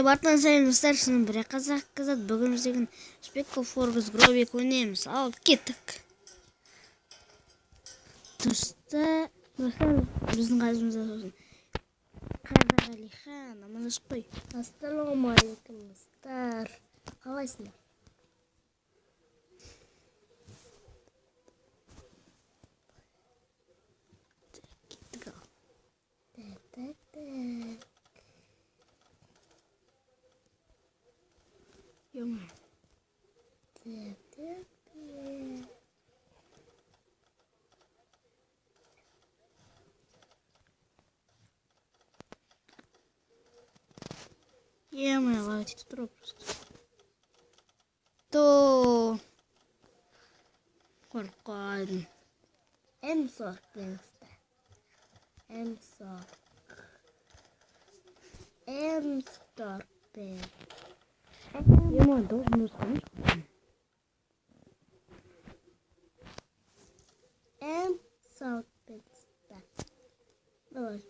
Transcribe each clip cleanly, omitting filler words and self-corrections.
Бартан сайылымыздар сынып бірі қазақ қызат. Бүгін біздеген Спеккл Форбс Гробик ойнаймыз. Ал кеттік. Достар, біздің қайзымызда сосын Қайрағалихан, амандасып қой. Ассалаумағалейкум достар. Қалайсыңдар? Кеттік ал. Ема. Ема, ловить труп просто. То қорқайдым. Эмсор деністер. Эмсор бен. Ема, должен ускорить. Эмсор деністер. Давай.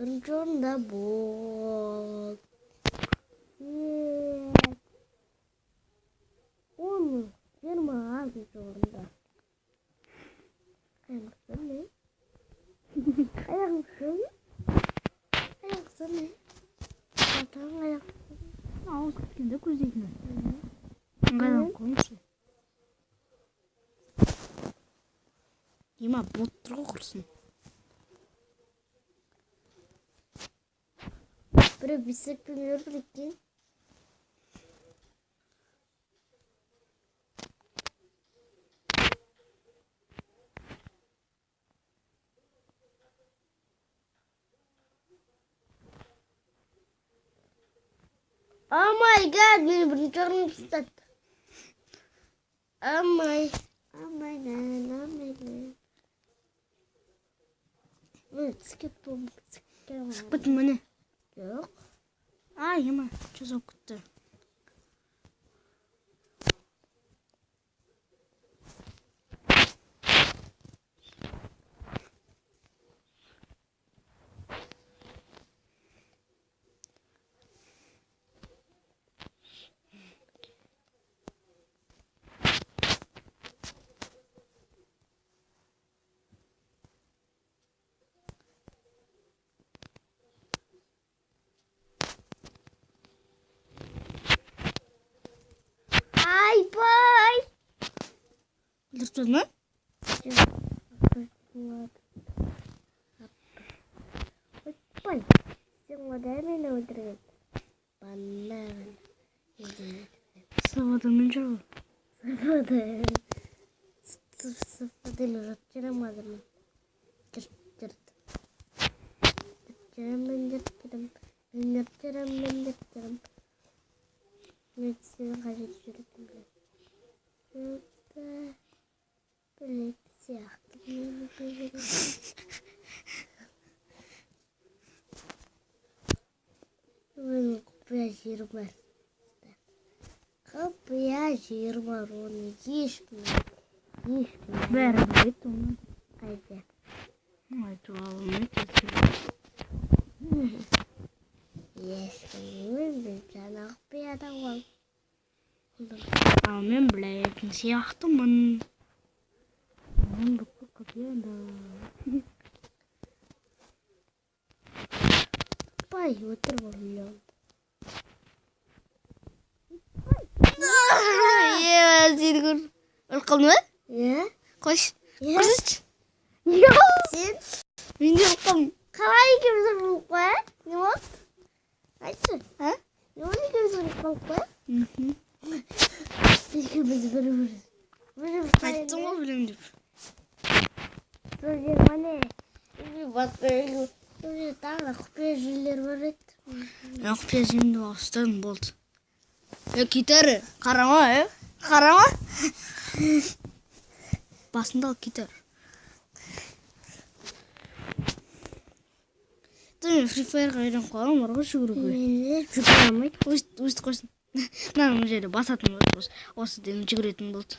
Бірінші орында бол. Оның 26 орында. Аяқсың не? Аяқсың не? Атаң аяқсың. Ауыз күткенде көздейтін. Ыңғайдан қойыңшы. Ема, бот тұрғы құрсын. Бірі бисекпен өріп екен. Oh my god, meni birinchi o'ringa pistatdi. Oh my god. Skip bomb. Sıkmadın mı ne? Yok. Ay ема, çöz okuttu. Öldürdün mü? Ой, мені өтірген. Банан. Савадамын жүру. Савадамын жатчырамадым. Жатчырам. Мен сені қажет жүретін білем. Білет сияқты. Құпия жері бар. Құпия жері бар. Оны ешкім. Бәрі білет оны. Қайда. Айту алымын Ешкім білмейді. Жаңа құпияда ол. Ал мен білетін сияқтымын. Мен бүкіл құпияда. Пай, өтір болуын. Сені көр. Ұрқылды ма? Қош. Көрсетші. Сен? Мен де ұрқылым. Қалай екеуміз ұрқылып қоя? Не болды? Айтшы. Не болды екеуміз ұрқылып қоя? Екеуміз бір-бір. Айттым ғой білем деп. Сол жер мане. Басқа елі. Сол жер тағы да құпия жерлер бар еді. Мен құпия жемді бастадым болды. Кетері, қарама, қарама. Басында ал кетер. Ты Free Fire кайран коом орго шүгүргү. Мен жүгүрөм. Өстүп койсун. Мына мына жерде басатын болчу. Осы ден жүгүрөтүн болчу.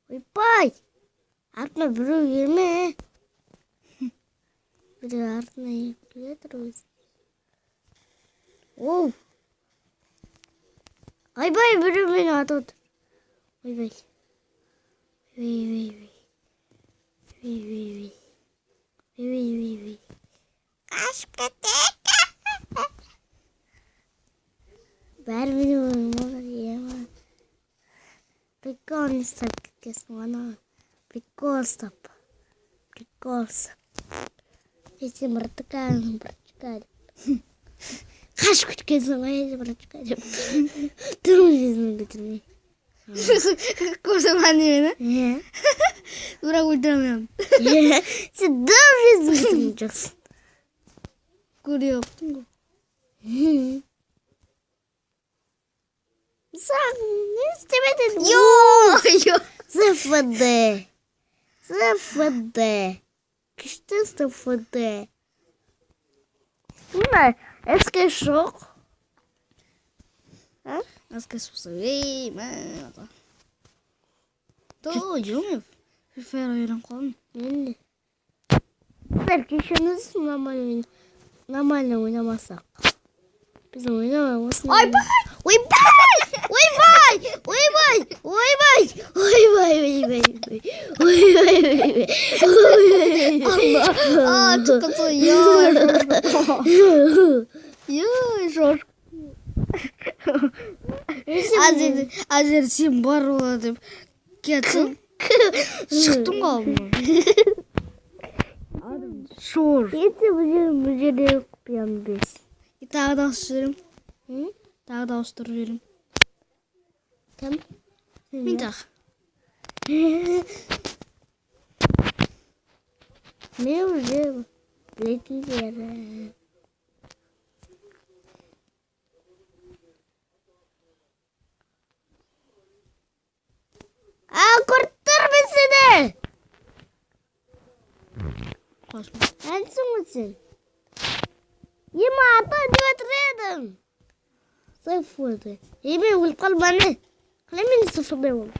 Ойбай! Артына бирөө келме. Бирөө артына келе турбайсың. Оу. Ойбай, бирөө мени атат. Ойбай. Ой. Қашып кетті. Бәрі мені ойымға. Прикол не стап кеткесің ана. Прикол стап. Если братыкаем. Қашып кеткесің ана, братыкаем. Тұрмын жезімін кетірмей. Көрсем мені? Бірақ өлтіремем. Сен дұрым жезімін кетірмей жоқсың. Көріоқтың ғой. Сен не істемедің? Жоқ. СФД. Күшті СФД. Мына еске жоқ. Аска спусу. Ей, мама. То, ё-моё. Free Fire ойран қалдым. Енді. Сіздер кешіңіз нормально ойнамасақ. Біз ойнамай осындай. А, çıktı ya. Ya, şoş. Azir sen бар ola деп кетсің. Шықтың қалдың. Шош. Ете бұл жерде құпиям бес. Тағы да ауыстырып жіберем. Тағы да ауыстырып жіберем. Кім? Мен тағы. Мен уже білетін жері. Құрттыр біз сені! Қосма. Әнсің сен? Ема ата деп отыр едім. Sıfırdı. Еми өліп қалманы. Қалай мен sıfırda болып?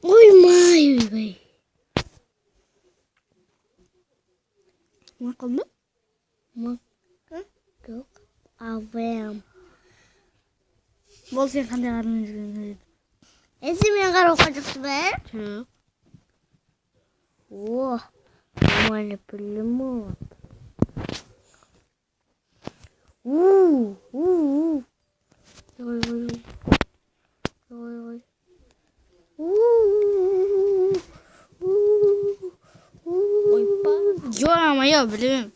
Оймай. Мақыл ма? Жоқ. Авем. Бол сен қандай қармен жүрген? Мен қарауға жүкті бә? Жоқ. О, нормально пулемет. Ой. Ойпа. Ё-моё, білемем.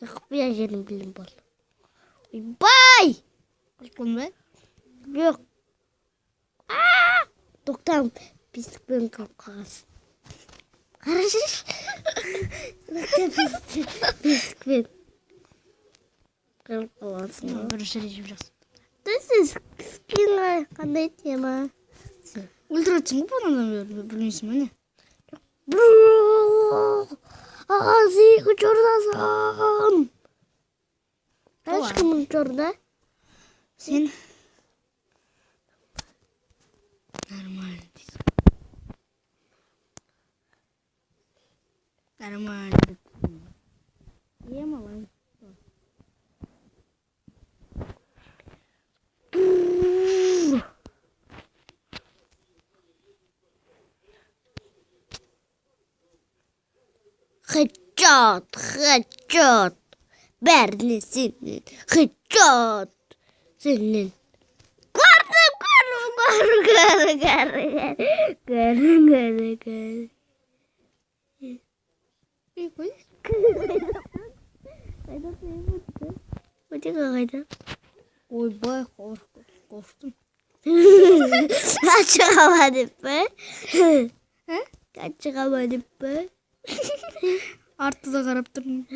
Құпия жерін білім бол. Ойбай! Қылқын ба? Жоқ. Тоқтам, пестікпен қалып қағасың. Қарашы. Пестікпен қалып қаласың. Бірінші режим жақсы. Сіз скинға қандай тема? Өлтіретін ғой бұдан білмейсің мәне? Ağzı uçurdasın. Kaç kim uçurdu? Sen normal. Normal. Yeme lan. Хачат. Бәріне сенің. Хачат. Сенің. Көрдім. Қой. Өтеға қайда? Ойбай, қорықтым. Қачыға ма деп пе? Ә? Қачыға ма деп пе? Артыда қарап тұрмын.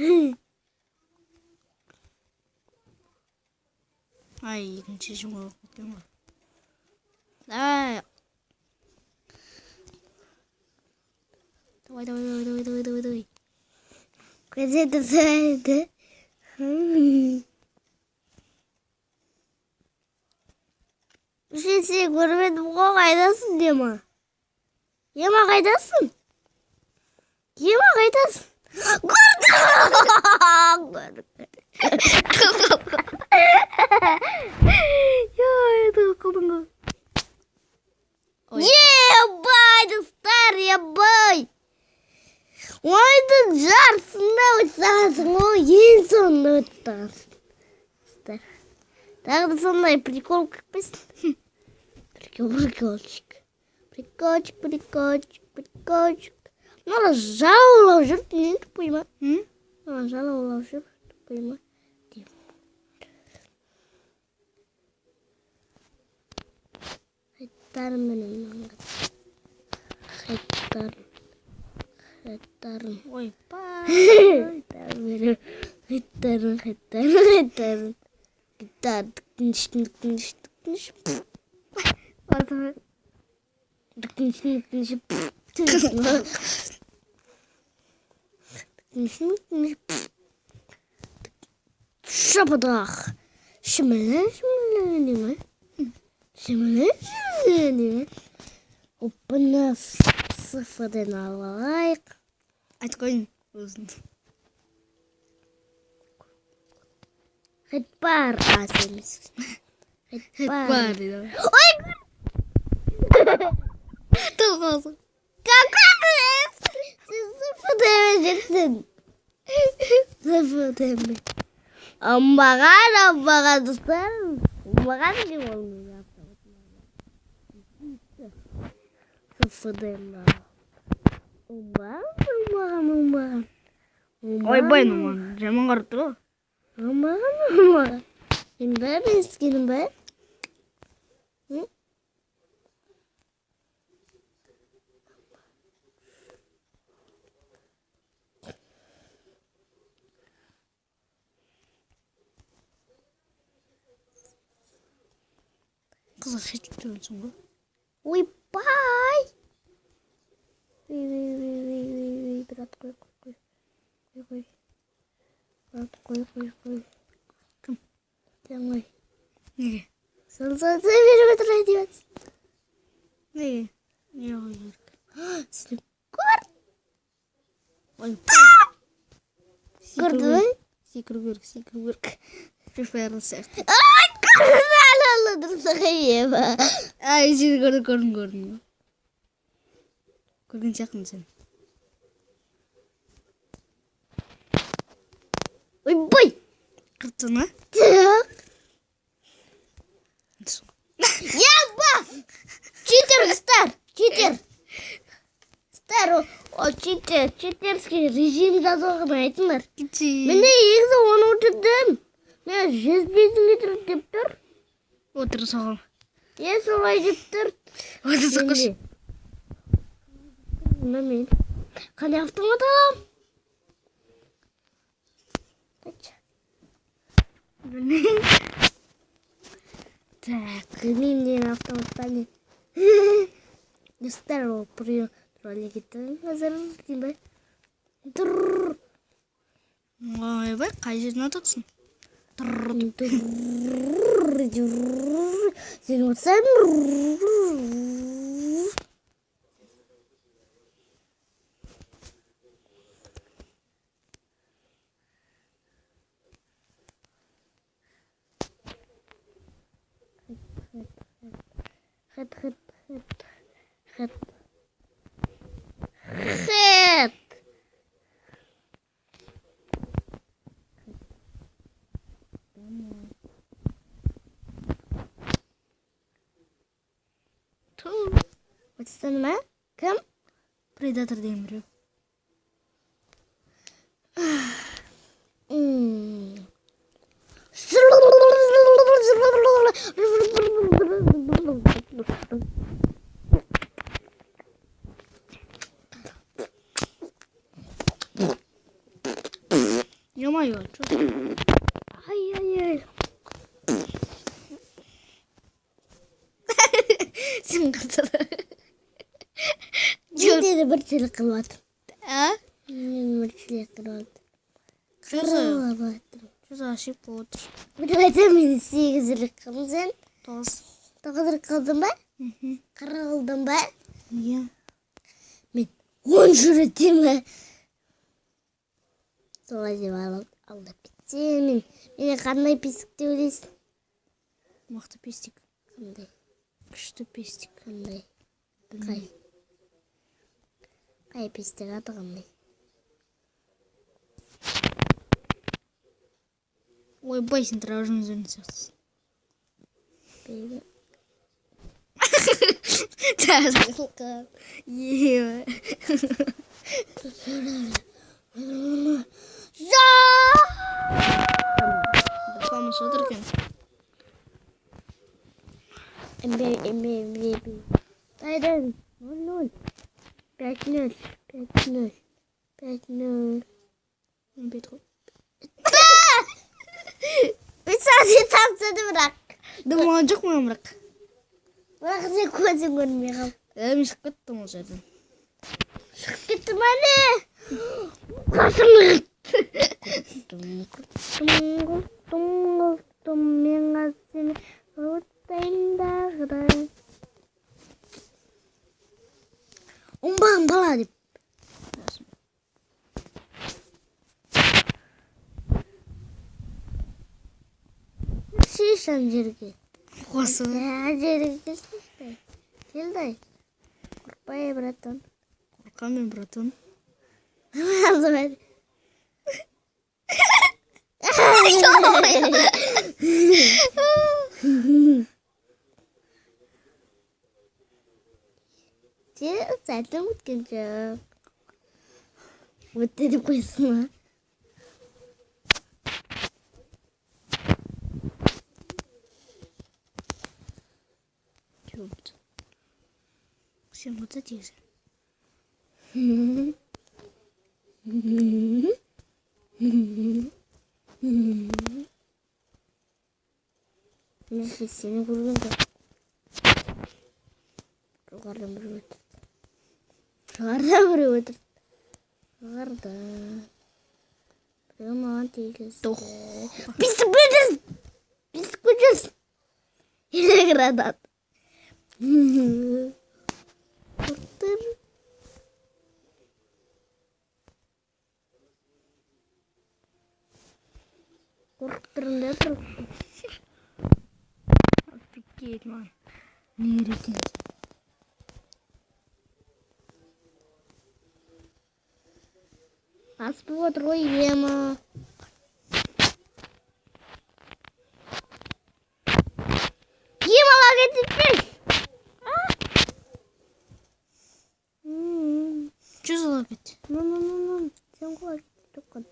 Ай, екінші жұмға өткен ғой. Давай. Давай. Қайда. Сен көрмедім ғой, қайдасың, Дема? Ема қайдасың? Ема қайдасың? Көрдім! Қылдың ғой. Ебай, достар, ебай! Ойдың жарсында өтсағансың ғой, ең соңында өтсағансың. Тағы да сондай прикол көкпесін. Прикольчик. Мына жалаулап жүр, не тұпай ма? Мына жалаулап жүр, тұпай ма? Хайттарым менен. Хайттарым. Ойбай. Хайттарым. Gitar tıkınış. Orada Tıkınış. Şapadak. Şimele. Hoppana sıfırdan alayım. Aç koyun. Uzun. Хэтпар асемис. Хэтпар. Ой! Тоғазы. Какой Сен sıfır demeyeceksin. Sıfır deme. Ambagan dostlar. Ambagan kim olmuyor? Sıfır deme. Ambagan. Ойбай, нуман. Жаман қарап тұр ғой. Амаға. Мен ескенім бе? Қызық шешіп тұрмын ғой. Ойбай! Брат, қой. Қой. Кім? Сен ғой. Неге? Сен беріп отырайын деп жатсың. Неге? Неге қой керек? Сен көр. Ойбай. Көрді ме? Секіру керек. Префайрлы сияқты. Ай, көрді тұрсаға ема. Ай, сені көрдім. Көрген сияқтың сен. Ойбай! Қырттың ма? Так. Яба! Читер, Стар, о читерский режим жазылған айтыңдар. Мен де егізі оны отырдым. Мен 105 метр деп тұр. Отыр соғым. Солай деп тұр. Отыр соқыш. Мен қандай автомат алам? Так, білмеймін автоматтан. Достар, ол ролик еттім. Қазір дейм бе? Ойбай, қай жерін ататсың? Сен отырсаң. Хет. Отстан ма? Кім? Предатор деген біреу. Ё-моё, чё? Ай-яй-яй. Сен кырсады. Мен деді бір тілі қылып атыр. А? Мен бір тілі қылып атыр. Чоза. Қырылып атыр. Чоза ашып отыр. Бір айтам мен 8 рет қылдым сен. 9 рет қылдың ба? Қырылдың ба? Иә. Мен 10 рет деймін. Солай деп алдап кетсе мен. Мені қандай песік деп ойлайсың? Мықты пестик. Қандай? Күшті пестик. Қандай? Қай пестик аты қандай? Ойбай, сен травжың өзің сияқтысың. Бейбі. Тәжілка. Е. Қамыс отыр екен. Эмбе. Тайдан. 0-0. 5-0. 5-0. 5-0. Бет қой. Үш сәтте тапсырды бірақ. Думаған жоқ ма бірақ? Бірақ сен көзің көрмей қал. Мен шығып кеттім ол жерден. Шығып кетті ма не? Қасымды құрттым мен қасыны ұттайындағыдай. Оңбаған бала деп. Шишам жерге. Қосы. Жерге келсешті. Келді. Қорқпай, братан. Қорқамын, братан. Алды бәді. Сен сәтін өткен жоқ. Өтті деп қойсын ма? Чөбіт. Сен өтті дейсің. Мен сені көрген жоқ. Жоғардан бір өтір. Жоғардан бір өтір. Жоғардан. Біреу маған тегізді. Бесік көтерсін. Бесік көтерсін. Еле гранат. Құрттыр. Құрттырында тұр. Офигеть, ман. Не еретен. Асып отыр ғой, ема. Ема кетіппеш. Че зала кет? Ну. Сен қой, тоққан.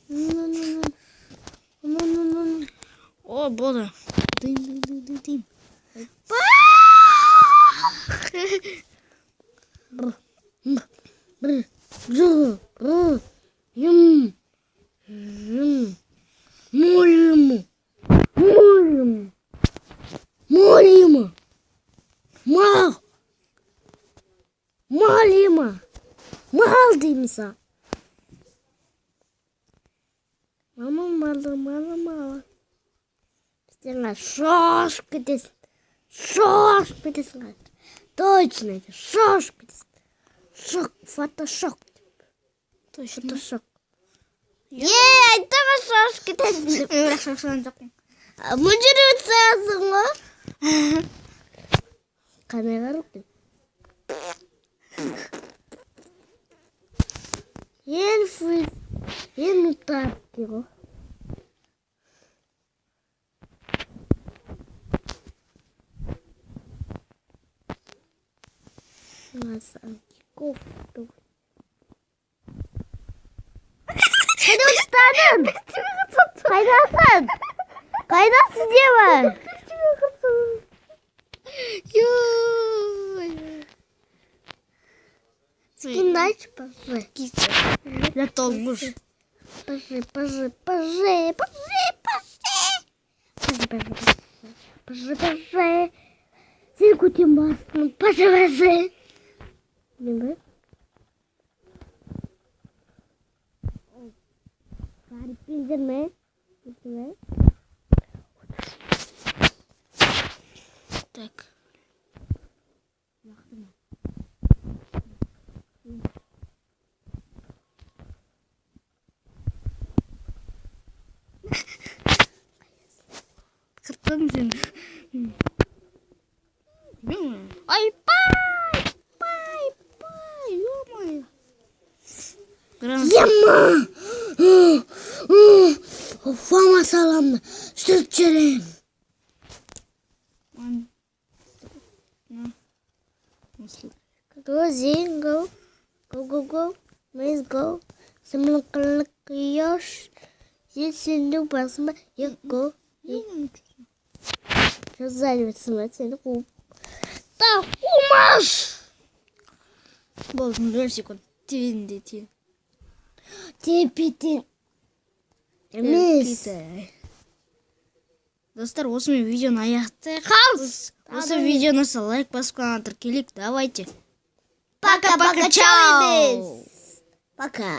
Ну. О, болды. Дым. Мал деймісі. Мал. Сен шошып кетесің. Точно, шошып кетесің. Шок, фотошок. Точно. Фотошок. Айтама шошып кетесің деп. Мен бірақ шошыған жоқпын. Мұнжыр өтсәсің ғой. Қандай қарып кет. Ен ұттап кего. Насам кофту. Қайда ұстадың? Қайдасың? Қайдасың деуі? Кімді айтшы па? Кисі. Я толмыш. Поже. Сен көтен басын. Поже. Не бе? Сары пендерме? Так. Кыртын сен. Ай, пай, ё-моё. Ема! Фама саламна. Что черем? Go, Zin, go. Go. Let's go. Some yosh. Yes, you do, but you go. Что сзади смотрите, так, умаш! Болдың 4 секунд. Тиін. Тепетін. Емес. Достар, осымен видеоны аяқтайық. Осы видеоны лайк басып қойған тіркелейік. Давайте. Пока-пока, чао! Пока.